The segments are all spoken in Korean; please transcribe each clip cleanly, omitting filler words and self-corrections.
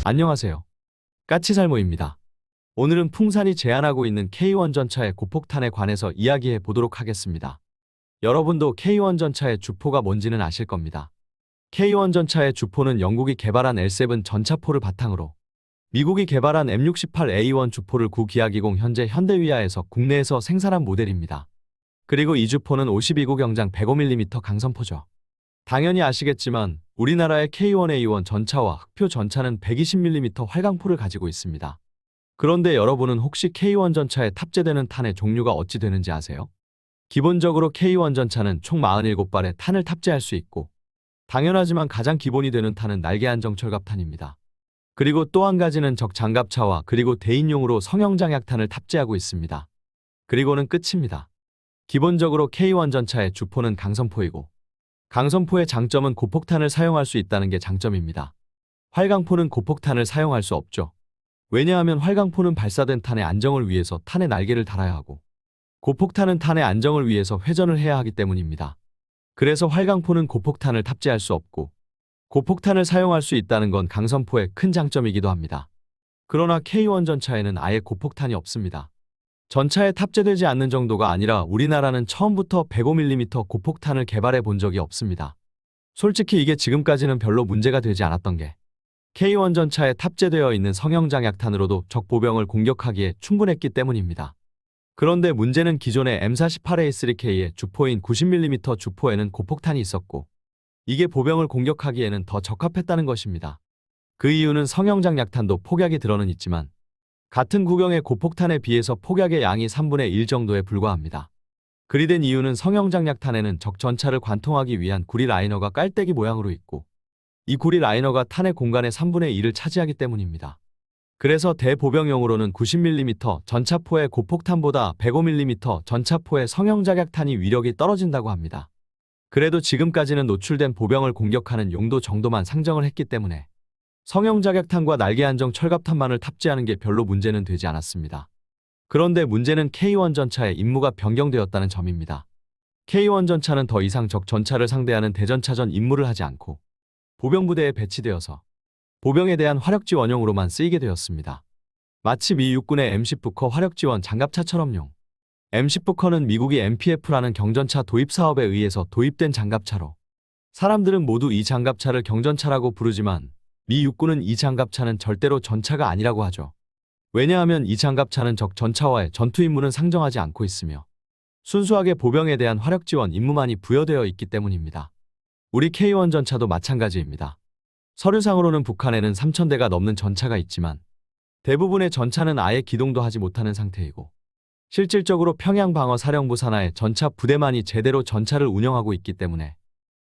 안녕하세요. 까치살모입니다. 오늘은 풍산이 제안하고 있는 K1 전차의 고폭탄에 관해서 이야기해 보도록 하겠습니다. 여러분도 K1 전차의 주포가 뭔지는 아실 겁니다. K1 전차의 주포는 영국이 개발한 L7 전차포를 바탕으로 미국이 개발한 M68A1 주포를 구기하기공 현재 현대위아에서 국내에서 생산한 모델입니다. 그리고 이 주포는 52구 경장 105mm 강선포죠. 당연히 아시겠지만 우리나라의 K1A1 전차와 흑표 전차는 120mm 활강포를 가지고 있습니다. 그런데 여러분은 혹시 K1 전차에 탑재되는 탄의 종류가 어찌 되는지 아세요? 기본적으로 K1 전차는 총 47발의 탄을 탑재할 수 있고 당연하지만 가장 기본이 되는 탄은 날개 안정 철갑탄입니다. 그리고 또 한 가지는 적 장갑차와 그리고 대인용으로 성형 장약탄을 탑재하고 있습니다. 그리고는 끝입니다. 기본적으로 K1 전차의 주포는 강선포이고 강선포의 장점은 고폭탄을 사용할 수 있다는 게 장점입니다. 활강포는 고폭탄을 사용할 수 없죠. 왜냐하면 활강포는 발사된 탄의 안정을 위해서 탄의 날개를 달아야 하고 고폭탄은 탄의 안정을 위해서 회전을 해야 하기 때문입니다. 그래서 활강포는 고폭탄을 탑재할 수 없고 고폭탄을 사용할 수 있다는 건 강선포의 큰 장점이기도 합니다. 그러나 K1 전차에는 아예 고폭탄이 없습니다. 전차에 탑재되지 않는 정도가 아니라 우리나라는 처음부터 105mm 고폭탄을 개발해 본 적이 없습니다. 솔직히 이게 지금까지는 별로 문제가 되지 않았던 게 K1 전차에 탑재되어 있는 성형 장약탄으로도 적 보병을 공격하기에 충분했기 때문입니다. 그런데 문제는 기존의 M48A3K의 주포인 90mm 주포에는 고폭탄이 있었고 이게 보병을 공격하기에는 더 적합했다는 것입니다. 그 이유는 성형 장약탄도 폭약이 들어는 있지만 같은 구경의 고폭탄에 비해서 폭약의 양이 3분의 1 정도에 불과합니다. 그리 된 이유는 성형 장약탄에는 적 전차를 관통하기 위한 구리 라이너가 깔때기 모양으로 있고 이 구리 라이너가 탄의 공간의 3분의 1을 차지하기 때문입니다. 그래서 대보병용으로는 90mm 전차포의 고폭탄보다 105mm 전차포의 성형 장약탄이 위력이 떨어진다고 합니다. 그래도 지금까지는 노출된 보병을 공격하는 용도 정도만 상정을 했기 때문에 성형 자격탄과 날개 안정 철갑탄만을 탑재하는 게 별로 문제는 되지 않았습니다. 그런데 문제는 K1 전차의 임무가 변경되었다는 점입니다. K1 전차는 더 이상 적 전차를 상대하는 대전차전 임무를 하지 않고 보병부대에 배치되어서 보병에 대한 화력지원용으로만 쓰이게 되었습니다. 마치 미 육군의 M10 부커 화력지원 장갑차처럼요. M10 부커는 미국이 MPF라는 경전차 도입 사업에 의해서 도입된 장갑차로 사람들은 모두 이 장갑차를 경전차라고 부르지만 미 육군은 이 장갑차는 절대로 전차가 아니라고 하죠. 왜냐하면 이 장갑차는 적 전차와의 전투 임무는 상정하지 않고 있으며 순수하게 보병에 대한 화력 지원 임무만이 부여되어 있기 때문입니다. 우리 K1 전차도 마찬가지입니다. 서류상으로는 북한에는 3,000대가 넘는 전차가 있지만 대부분의 전차는 아예 기동도 하지 못하는 상태이고 실질적으로 평양방어사령부 산하의 전차 부대만이 제대로 전차를 운영하고 있기 때문에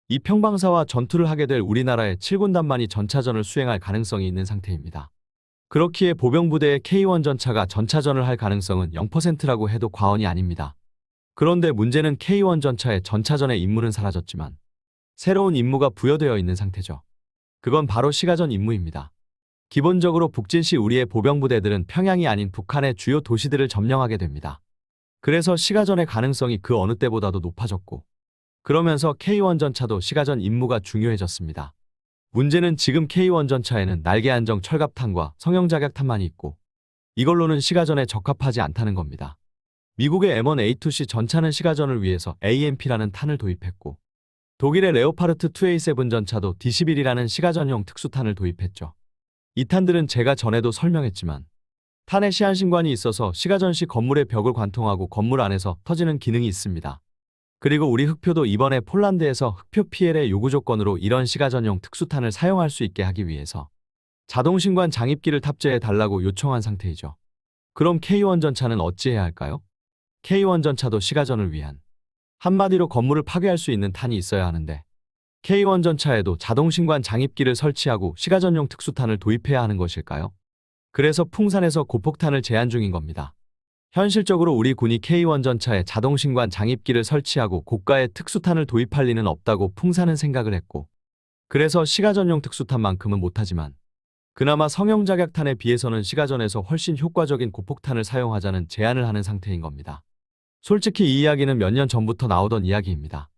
이 평방사와 전투를 하게 될 우리나라의 7군단만이 전차전을 수행할 가능성이 있는 상태입니다. 그렇기에 보병부대의 K1 전차가 전차전을 할 가능성은 0%라고 해도 과언이 아닙니다. 그런데 문제는 K1 전차의 전차전의 임무는 사라졌지만 새로운 임무가 부여되어 있는 상태죠. 그건 바로 시가전 임무입니다. 기본적으로 북진시 우리의 보병부대들은 평양이 아닌 북한의 주요 도시들을 점령하게 됩니다. 그래서 시가전의 가능성이 그 어느 때보다도 높아졌고 그러면서 K1 전차도 시가전 임무가 중요해졌습니다. 문제는 지금 K1 전차에는 날개 안정 철갑탄과 성형 자격탄만이 있고 이걸로는 시가전에 적합하지 않다는 겁니다. 미국의 M1A2C 전차는 시가전을 위해서 AMP라는 탄을 도입했고 독일의 레오파르트 2A7 전차도 D11이라는 시가전용 특수탄을 도입했죠. 이 탄들은 제가 전에도 설명했지만 탄에 시한신관이 있어서 시가전 시 건물의 벽을 관통하고 건물 안에서 터지는 기능이 있습니다. 그리고 우리 흑표도 이번에 폴란드에서 흑표 PL의 요구 조건으로 이런 시가전용 특수탄을 사용할 수 있게 하기 위해서 자동신관 장입기를 탑재해 달라고 요청한 상태이죠. 그럼 K1 전차는 어찌해야 할까요? K1 전차도 시가전을 위한 한마디로 건물을 파괴할 수 있는 탄이 있어야 하는데 K1 전차에도 자동신관 장입기를 설치하고 시가전용 특수탄을 도입해야 하는 것일까요? 그래서 풍산에서 고폭탄을 제안 중인 겁니다. 현실적으로 우리 군이 K1 전차에 자동신관 장입기를 설치하고 고가의 특수탄을 도입할 리는 없다고 풍산은 생각을 했고 그래서 시가전용 특수탄만큼은 못하지만 그나마 성형 자격탄에 비해서는 시가전에서 훨씬 효과적인 고폭탄을 사용하자는 제안을 하는 상태인 겁니다. 솔직히 이 이야기는 몇 년 전부터 나오던 이야기입니다.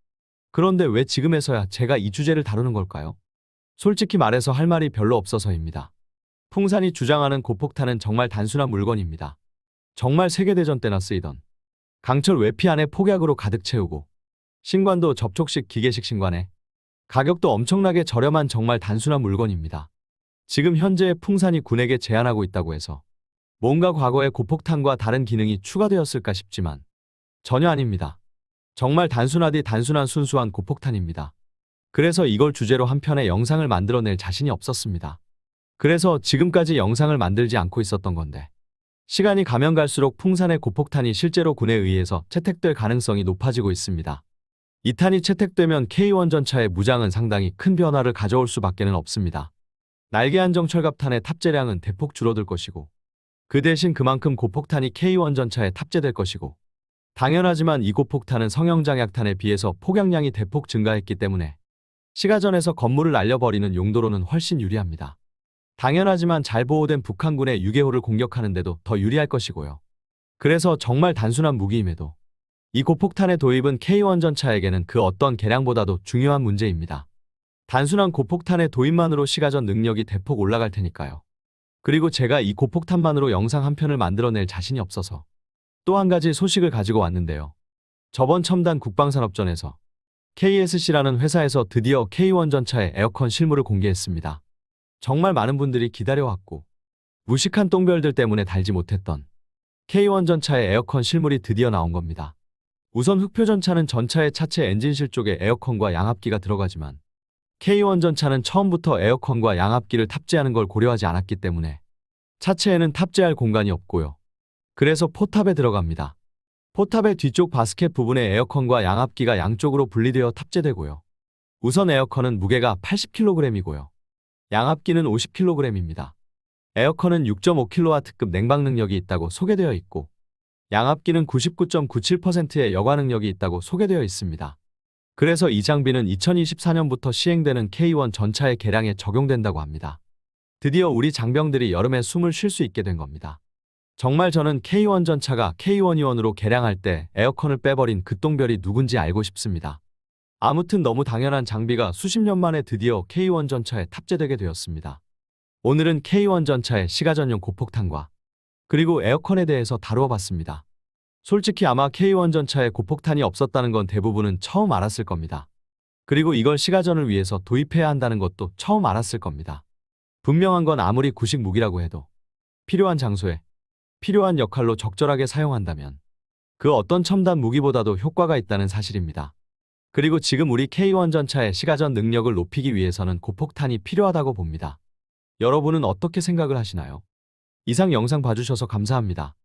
그런데 왜 지금에서야 제가 이 주제를 다루는 걸까요? 솔직히 말해서 할 말이 별로 없어서입니다. 풍산이 주장하는 고폭탄은 정말 단순한 물건입니다. 정말 세계대전 때나 쓰이던 강철 외피 안에 폭약으로 가득 채우고 신관도 접촉식 기계식 신관에 가격도 엄청나게 저렴한 정말 단순한 물건입니다. 지금 현재 풍산이 군에게 제안하고 있다고 해서 뭔가 과거의 고폭탄과 다른 기능이 추가되었을까 싶지만 전혀 아닙니다. 정말 단순하디 단순한 순수한 고폭탄입니다. 그래서 이걸 주제로 한 편의 영상을 만들어낼 자신이 없었습니다. 그래서 지금까지 영상을 만들지 않고 있었던 건데 시간이 가면 갈수록 풍산의 고폭탄이 실제로 군에 의해서 채택될 가능성이 높아지고 있습니다. 이 탄이 채택되면 K1 전차의 무장은 상당히 큰 변화를 가져올 수밖에는 없습니다. 날개 한정 철갑탄의 탑재량은 대폭 줄어들 것이고 그 대신 그만큼 고폭탄이 K1 전차에 탑재될 것이고 당연하지만 이 고폭탄은 성형장약탄에 비해서 폭약량이 대폭 증가했기 때문에 시가전에서 건물을 날려버리는 용도로는 훨씬 유리합니다. 당연하지만 잘 보호된 북한군의 유계호를 공격하는 데도 더 유리할 것이고요. 그래서 정말 단순한 무기임에도 이 고폭탄의 도입은 K1 전차에게는 그 어떤 개량보다도 중요한 문제입니다. 단순한 고폭탄의 도입만으로 시가전 능력이 대폭 올라갈 테니까요. 그리고 제가 이 고폭탄만으로 영상 한 편을 만들어낼 자신이 없어서 또 한 가지 소식을 가지고 왔는데요. 저번 첨단 국방산업전에서 KSC라는 회사에서 드디어 K1 전차의 에어컨 실물을 공개했습니다. 정말 많은 분들이 기다려왔고 무식한 똥별들 때문에 달지 못했던 K1 전차의 에어컨 실물이 드디어 나온 겁니다. 우선 흑표 전차는 전차의 차체 엔진실 쪽에 에어컨과 양압기가 들어가지만 K1 전차는 처음부터 에어컨과 양압기를 탑재하는 걸 고려하지 않았기 때문에 차체에는 탑재할 공간이 없고요. 그래서 포탑에 들어갑니다. 포탑의 뒤쪽 바스켓 부분에 에어컨과 양압기가 양쪽으로 분리되어 탑재되고요. 우선 에어컨은 무게가 80kg이고요. 양압기는 50kg입니다. 에어컨은 6.5kW급 냉방 능력이 있다고 소개되어 있고 양압기는 99.97%의 여과 능력이 있다고 소개되어 있습니다. 그래서 이 장비는 2024년부터 시행되는 K1 전차의 개량에 적용된다고 합니다. 드디어 우리 장병들이 여름에 숨을 쉴 수 있게 된 겁니다. 정말 저는 K1 전차가 K1E1으로 개량할 때 에어컨을 빼버린 그 똥별이 누군지 알고 싶습니다. 아무튼 너무 당연한 장비가 수십 년 만에 드디어 K1 전차에 탑재되게 되었습니다. 오늘은 K1 전차의 시가전용 고폭탄과 그리고 에어컨에 대해서 다루어 봤습니다. 솔직히 아마 K1 전차에 고폭탄이 없었다는 건 대부분은 처음 알았을 겁니다. 그리고 이걸 시가전을 위해서 도입해야 한다는 것도 처음 알았을 겁니다. 분명한 건 아무리 구식 무기라고 해도 필요한 장소에 필요한 역할로 적절하게 사용한다면 그 어떤 첨단 무기보다도 효과가 있다는 사실입니다. 그리고 지금 우리 K1 전차의 시가전 능력을 높이기 위해서는 고폭탄이 필요하다고 봅니다. 여러분은 어떻게 생각을 하시나요? 이상 영상 봐주셔서 감사합니다.